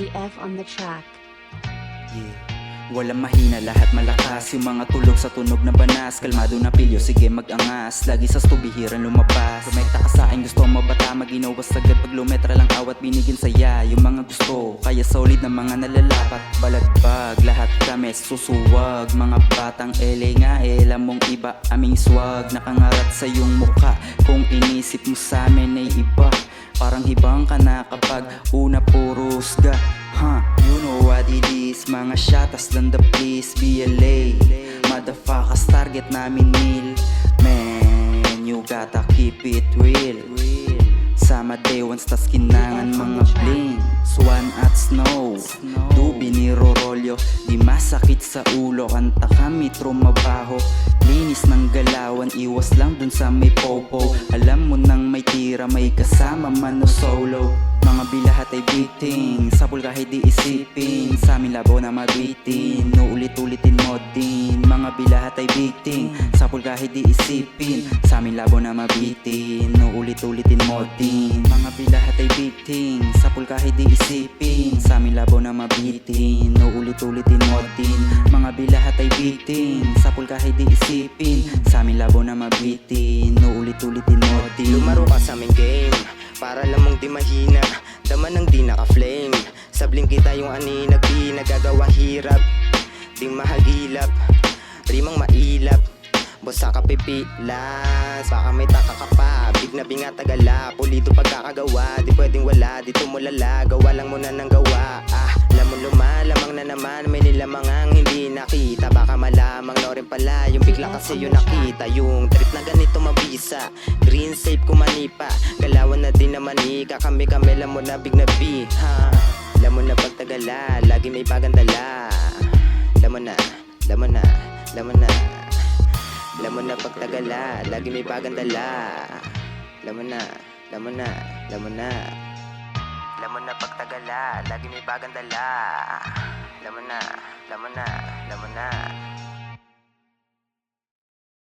GF on the track. Yeah. Walang mahina, lahat malakas. Yung mga tulog sa tunog ng banas. Kalmado na pilyo, sige mag-angas. Lagi sa stubihiran lumabas. Kumekta ka sa akin, gusto mo bata. Maginawas agad pag lumetra lang awat. Binigyan saya yung mga gusto. Kaya solid na mga nalalapat. Balagbag, lahat kami susuwag. Mga batang ele nga alam mong iba aming swag. Nakangarat sa iyong mukha. Kung inisip mo sa amin ay iba. Parang hibang ka na kapag una puro husga. You know what it is. Mga shatas lang the please BLA. Motherfuckers target namin nil. Man, you gotta keep it real. Sama day once tas kinangan mga bling. Swan at snow Dubi ni Rorolyo. Di masakit sa ulo. Kanta kami trumabaho. Linis ng galawan. Iwas lang dun sa may popo. Alam mo nang may tira. May kasama man o solo. Mga bilahat ay beating. Sapul kahit di isipin. Sa amin labo na mabitin. Uulit-ulitin mo din. Mga bilahat ay beating. Sapul kahit di isipin. Sa amin labo na mabitin. Uulit-ulitin mo din. Mga bilahat ay beating. Sapul kahit di isipin. Sa amin labo na mabitin. Uulit-ulitin mo din. Mga bilahat ay beating. Sapul kahit di isipin. Sa amin labo na mabitin. Uulit-ulitin mo din. Lumaro ka sa aming game para lamang di mahina. Daman ng di naka-flame. Sabling kita yung ani nagdi nagagawa hirap. Di mahagilap. Rimang mailap. Bosa ka pipilas. Baka may taka ka pa. Big na binga tagala. Pulido pagkakagawa. Di pwedeng wala. Dito mo lala. Gawa lang muna ng gawa. Lamang lumalamang na naman. May nilamang ang hindi nakita. Baka malamang no rin pala. Yung bigla kasi yung nakita. Yung trip na ganito mabisa. Green safe kumanipa. Galawan na din naman ika. Kami lam mo na big na B. Lam mo na pagtagala. Lagi may pagandala. Lam mo na. Lam mo na. Lam mo na. Lam mo na pagtagala. Lagi may pagandala. Lam mo na. Lam mo na. Lam mo na. Lam mo na pagtagala. Lagi may pagandala. Lam mo na. Lam mo na. Lam mo na.